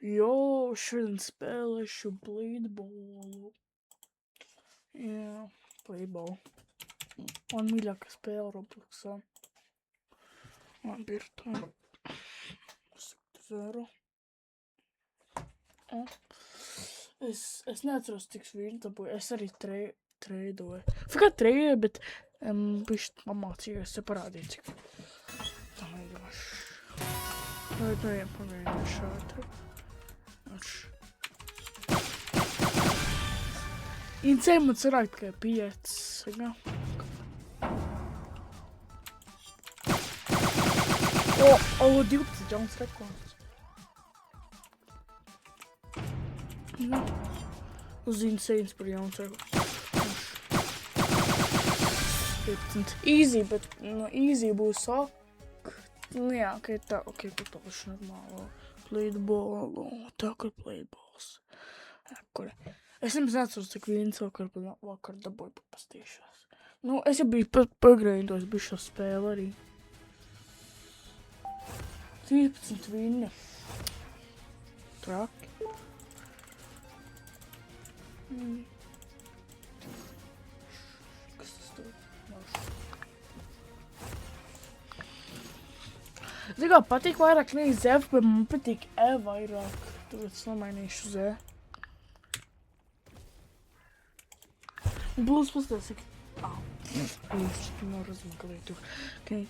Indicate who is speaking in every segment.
Speaker 1: Jo, šodien spēlēšu blīdbolu. Jā, blīdbolu. Man mīļākā spēle Robloxā. Labi, ir tā. Zero. Es neatceros, cik vīni dabūju. Es arī treidoju. Kā treidoju, bet bišķi pamācījos, ja parādīju, cik tā nedošu. Vai nu iepamēģināšu ātri. Incei man cerāk tikai 5. O, 12 jauns rekords. Uz Insane par jauns rekords. Easy, bet easy būs jā, ka ir tā, ok, patalšu normālo blīdbolu. Tā, kur blīdbols. Es nemaz neatceros, cik viens vakar dabūju papastīšos. Es jau biju pagrēņtos, biju šo spēli arī. 13 viņi. Traki. Kas tas tur? Zin kā, patīk vairāk nevis F, bet man patīk E vairāk. Tāpēc es nomainīšu uz E. Būs pastāstās, cik... Īsti norazmagalītu. Okay.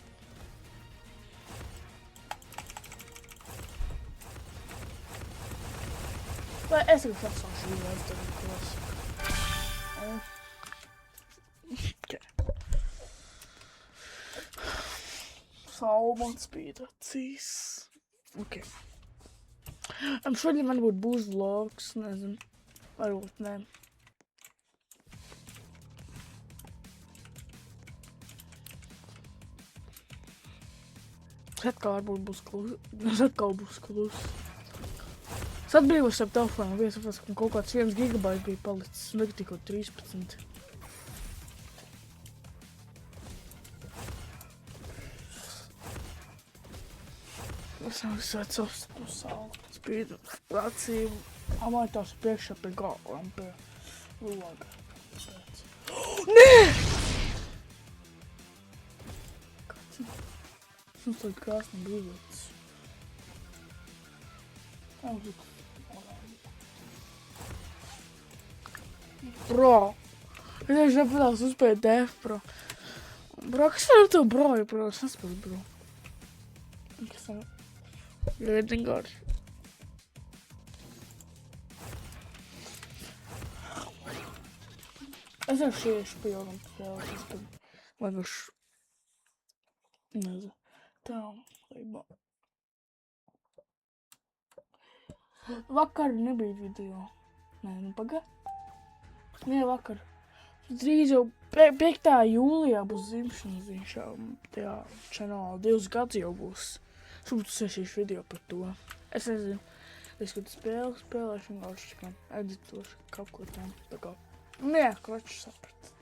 Speaker 1: Vai es arī atsāšu vīlēt, tad klasika. Saula man spīd acīs. Ok. Šodien man būs vlogs, nezinu. Varbūt ne. Atkal varbūt būs klus. Es atbrīvošu ar telefonu, viesapās, ka kaut kāds 1 gigabaits bija palicis, un tagad tikko 13. Es jau svecos no saula, spīdu acīm, amātās priekšā pie galvam, pie loga. Nē! Kāds mums līdz krāsni brīvots. Bro, es nepadās uzspēju DF, bro. Bro, kas var ar tev bro, bro? Es nespēju, bro. Kas var? Ļoti garš. Es jau šiešu pie jaunam spēles, laguši. Nezinu. Tā, laibā. Vakar nebija video. Nē, pagā. Nē, vakar. Drīz jau 5. jūlijā būs dzimšanas diena tajā čanālā. 2 gadus jau būs. Šobrīd sešīšu video par to. Es nezinu. Es kādu spēlēšu un gaušu čakām. Editošu kaut ko tam. Tā kā. Nē, klaču saprat.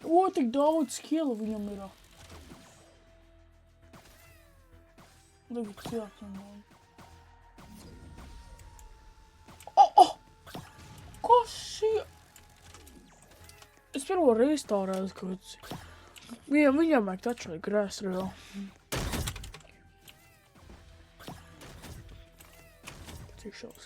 Speaker 1: O, tik daudz skillu viņam ir. Tagad jāatņemam. Kas šī? Es pirmo reizi tā redzu, kāds. Viņam vajag taču vai grēs vēl. Cik šaus.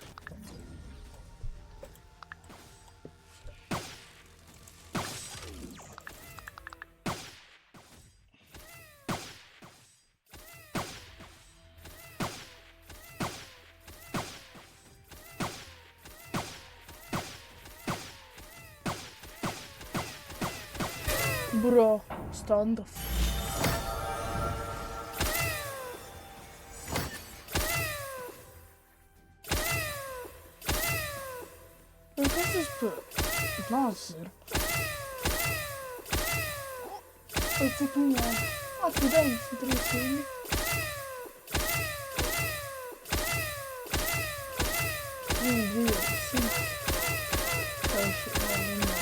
Speaker 1: Bro, standoff. Kas tas par? Nāc ir. Cik viņā? Tu 93 viņi. Viņi bija 100. Tauši, viņi.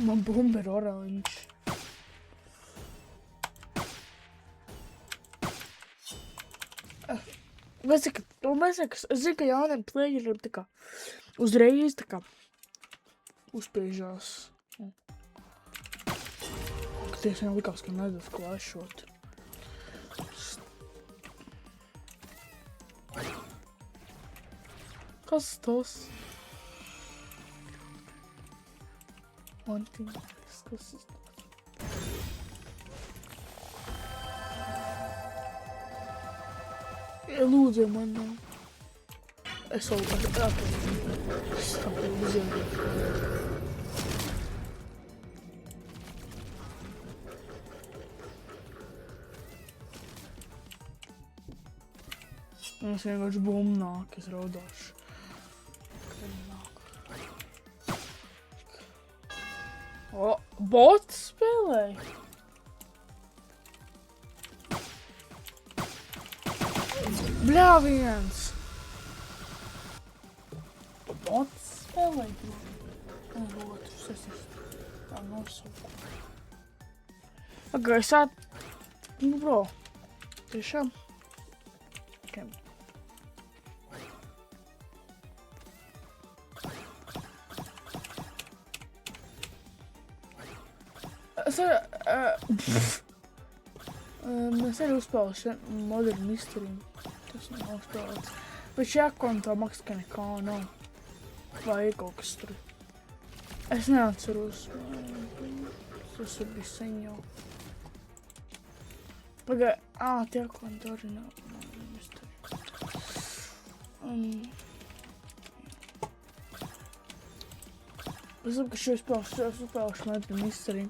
Speaker 1: Man bumba ir oranžs. Es zinu, ka jauniem playeriem tā kā uzreiz tā kā uzspiežās. Tiešām likās, ka nedas klāšot. Kas tas? Antīnas, kas tas? Lūdzu, man nav. Es vēl uzjauju. Es vienkārši bumbu nāk, es raudāšu. O, bots spēlēja. Bļā, viens. Bots spēlēja. Otrs, es tā nosauku. Agaisā. Nu, bro. Tiešām. Okay. Es arī uzspēlēšu Modern Mystery. Tas nav uzspēlēts. Bet šajā kontā maks, ka nekā nav. Vai ir kaut kas tur. Es neatceros. Tas ir bijis sen jau. Pagai, tie kontā arī nav Modern Mystery. Es sabu, ka šo uzspēlēšu Modern Mystery.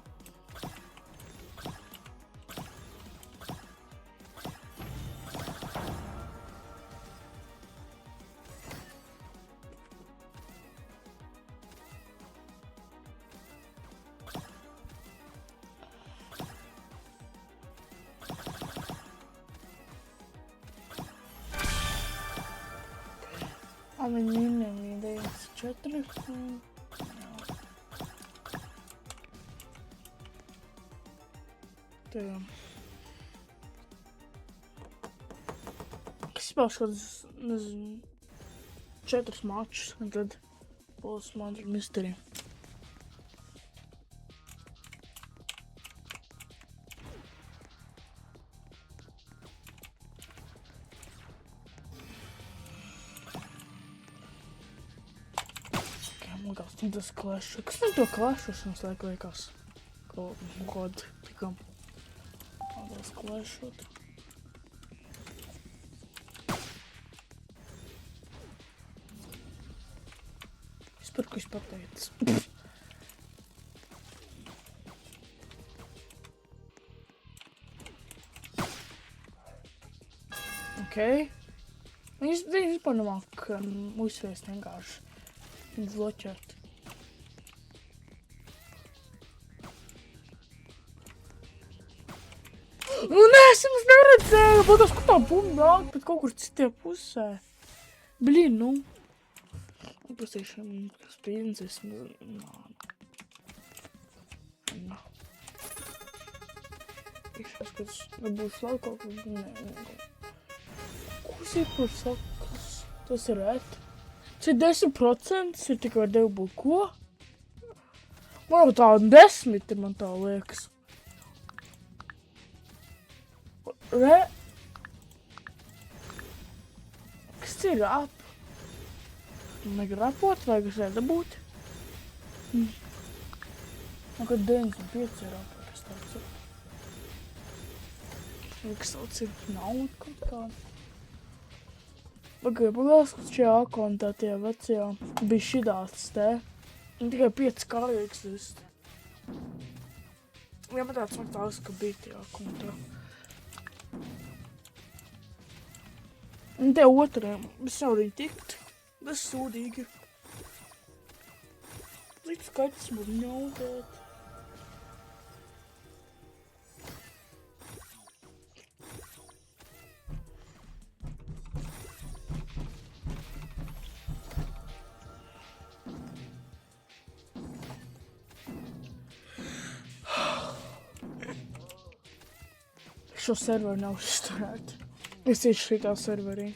Speaker 1: Viņiem idejas 4. Tā jā. Es spēlēšu kādas, nezinu, 4 mačus, un tad būs Modern Mystery. Tas klēšu. Kas tam to klēšošanas liekas? God tikam. Tādās klēšot. Es par ko es pateicu. Okay. Viņš vispār nemāk uzsviest vienkārši. Viņš loķēt. Nu, nē, es jums neredzēju, bet kur tā bumba nāk, bet kaut kur citajā pusē. Blin, nu. Pasīšam, kas princes, nā. Išās, kas nebūs vēl kaut kas, nē. Kas ir par sakas? Tas ir ēt. Tas ir 10%, ir tikai devu būt ko? Man tā 10 ir, man tā liekas. Kas ir rap? Vajag rapot, vajag es nedabūt. Man kad 95 ir rapot, kas tāds ir. Kas tāds ir nauda kaut kāda. Pagāju, pagās, ka šajā akontā tie vecajā bija šidāts te. Un tikai 5 karīgs vist. Jā, bet tāds man tās, ka bija tie akontā. Un te otriem, es jau arī tikt. Tas sūdīgi. Līdz skaits var ņaudēt. šo serveru nav izturēt. Es tieši šitā serverī.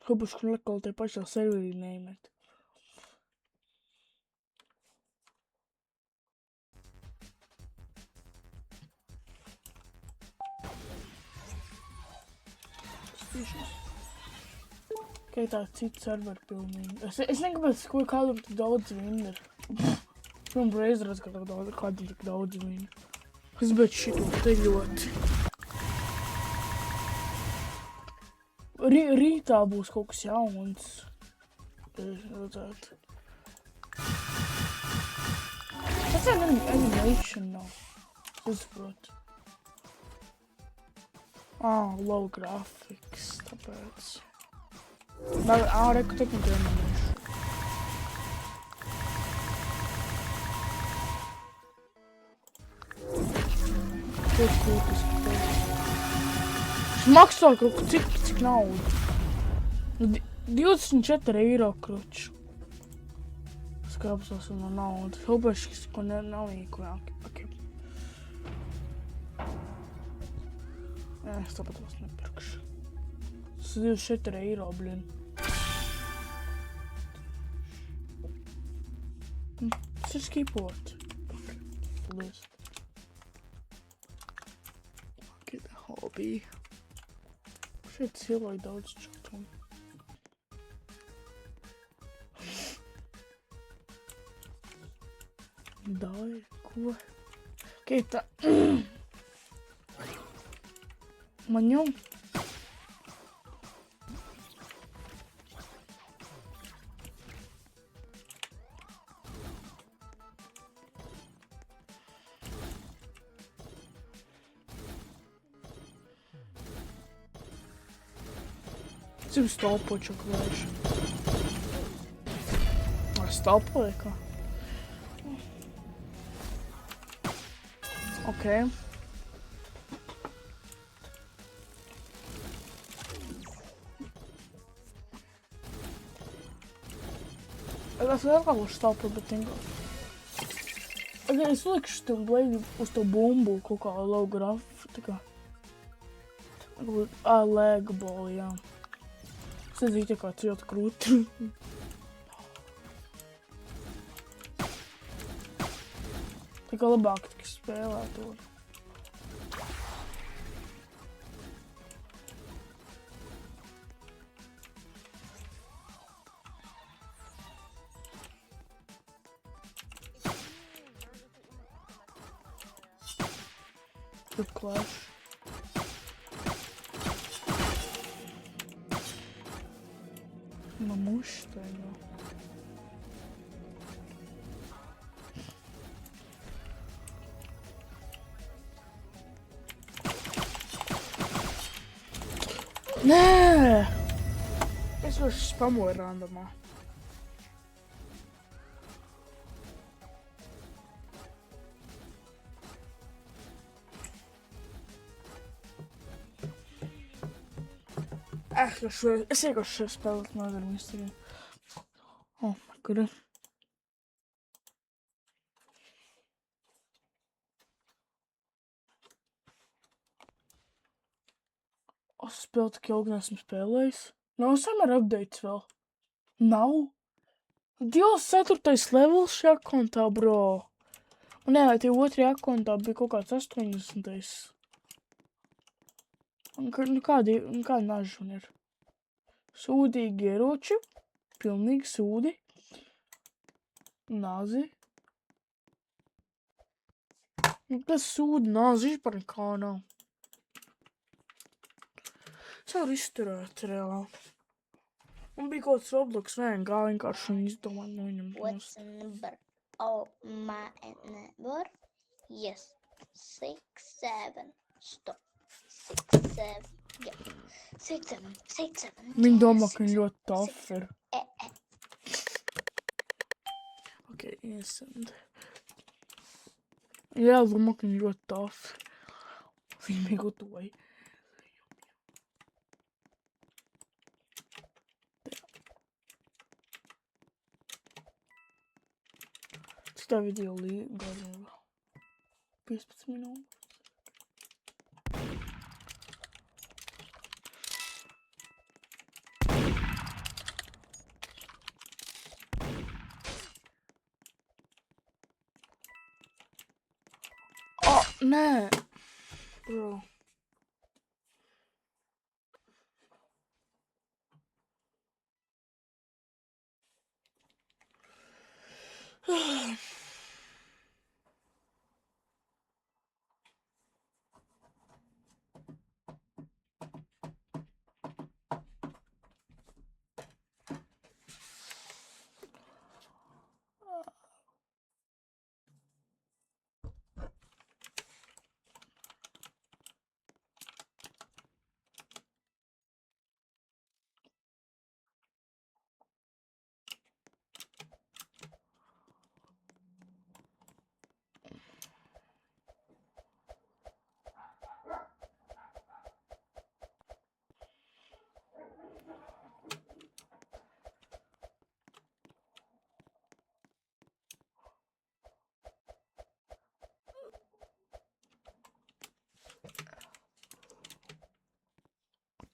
Speaker 1: Hubušku lekolu tie pašā serverī neiemet. Kā tā cita serveri pilnīgi. Es nekāpēc, ko kādam tik daudz vīni ir. Pirmā reize redz, ka kādam tik daudz vīni. Es bet šito te ļoti. Rītā būs kaut kas jauns. Redzētu. Tas ir animation nav. Es saprotu. Low graphics, tāpēc. Reku tekniku animēšu. Tiek kūkas, Šis maksā kaut cik naudu. 24 eiro kruču. Skāpsos no naudas. Hubeškis, ko nav īkojāk. Es tāpat vairs nepirkšu. Tas ir 24 eiro, blin. Tas ir skipot. List. Get a hobby. Šeit cilvēki daudz čatam. Dai, ko? Tā. Man jau. Cik stalpo čokolēšu? Stalpoja kā? Okay. Es atkal stalpoju, bet es likšu tam bleidi uz to bumbu kaut kā low grafika. Leg ball, jā. Es nezinu, kā ļoti krūti. Tā kā labāk tik spēlē to. Tur Clash. Mamuštaino. Nē! Es varu spamoju randomā. Es vienkārši šo spēlēt nevaru misтерiem. Kur? Es spēlēju tik ilgi neesmu spēlējis. Nav samar updates vēl. Nav? 24. levels šajā kontā, bro. Nē, tie otrajā kontā bija kaut kāds 80. Kādi naži un ir? Sūdīgi ieroči. Pilnīgi sūdi. Nazi. Tas sūdi nazi par nekā nav. Es varu izturēt reāli. Un bija kaut kāds Roblox VNG vienkārši un izdomāt no viņam.
Speaker 2: What's the number? Oh, my number? Yes. 6, 7. Stop. 6, 7. Yeah. 6, 7. 6, 7.
Speaker 1: Viņi domā, ka viņi ļoti tough ir. Ok, iesend. Jā, domā, ka viņi ļoti tough. Viņi bija gotovi. Cik tā video gada 15 minūtes. nē. Bro.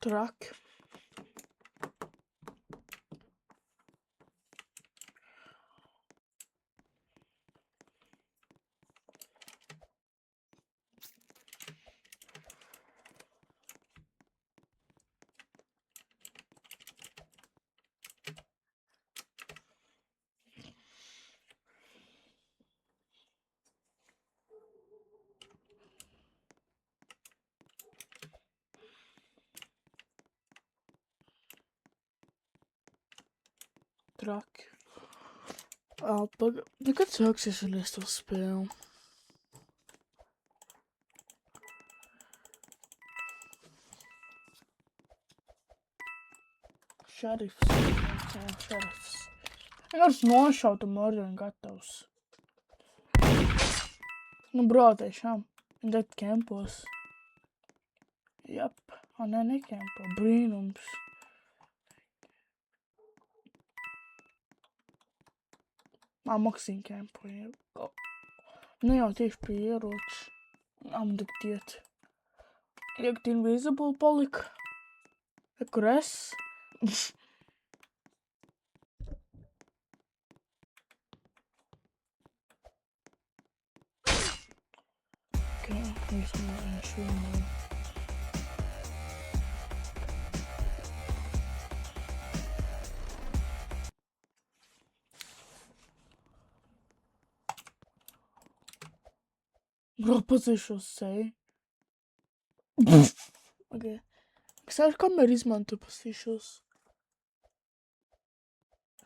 Speaker 1: Traki. Traki. Nekad sāksies un es to spēlu. Šerifs. Jā, šerifs. Vienkārši nošautu mordeni gatavs. Nu, bro, tiešām. Dead kempos. Jap. Nē, nekempo. Brīnums. Maksim kempo. Ne jau tieši pie ieroči. Amdiktiet. Iekt invisible palika. Kur es? Švīmēju. Bro, pazīšos seju. Okay. Kas ar kameru izmanto pazīšos?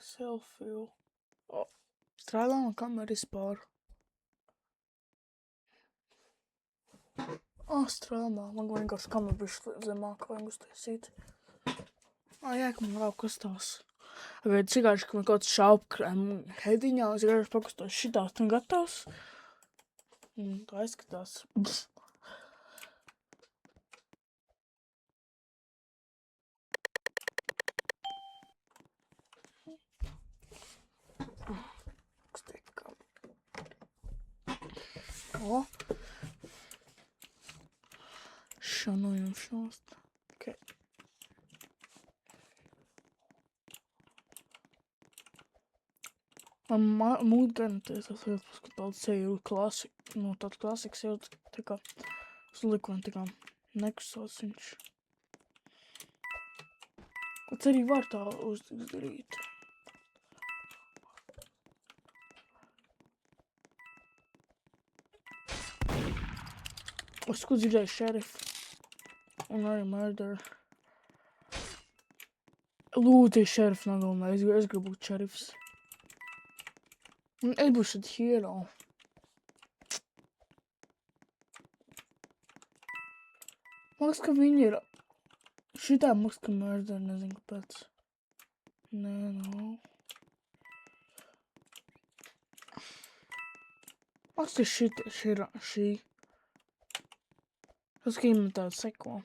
Speaker 1: Selfie. Strādā no kameru vispār. Strādā. Man vienkārši kameru bišķi zemāk vajag uztaisīt. Jā, ka man vēl kustās. Cikāši, ka man kaut kāds šaupkrēm hediņā, es vienkārši pakustos šitās, tu gatavs? Tā izskatās. Šanojam šost. Okay. Man mūd gan tas tāds seju klasika, nu tāds klasiks jau tā kā slikvien tā kā nekustās viņš. Kāds arī var tā uzdarīt. Es ko dzirdēju šerifu. Un arī murder. Lūdzu, šerifu nogalinā. Es gribu būt šerifs. Un es būšu šeit hero. Māks, ka viņi ir... Šitā māks, ka murder, nezinu kāpēc. Nē, nav. Māks, ka šī. Tas, ka viņam tāda seko.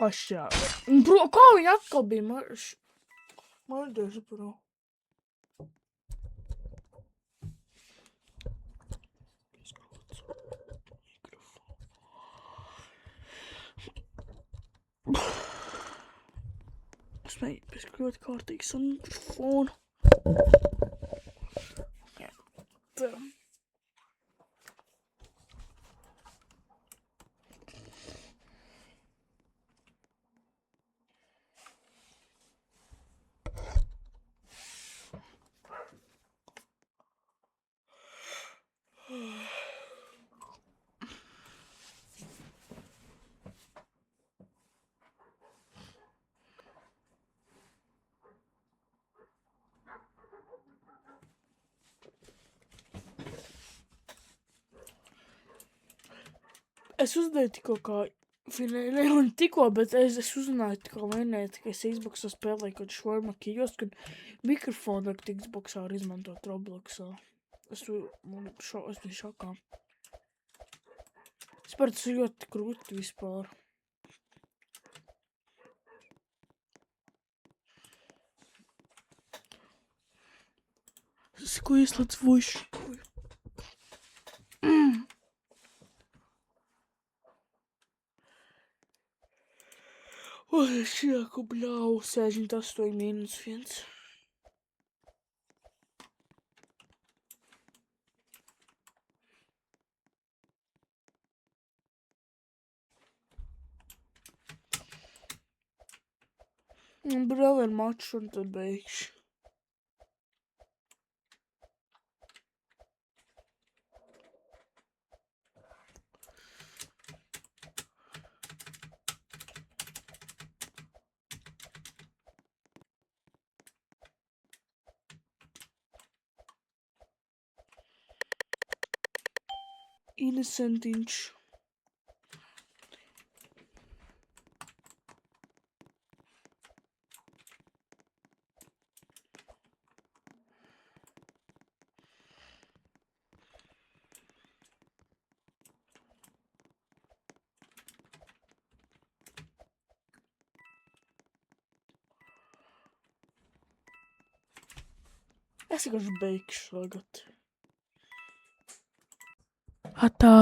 Speaker 1: Ašķā. Bro, kā viņi atkal bija murders, bro? Es mēģinu pieskrot kārtīgi savu mikrofonu. Es uzdēju tikko kā finēju, un tikko, bet es uzzināju tikko vienēt, ka es Xboxā spēlēju kaut šorma kijos, kad mikrofonu var Xboxā var izmantot Robloxā. Es biju šokā. Es par tas ļoti krūti vispār. Ko ieslēdz voice? Ой, šķiet, bļau, 68 mīnus 1. Un vēl ir mačs un tad beigšu. Innocentiņš. Es vienkārši beigšu tagad. Atā.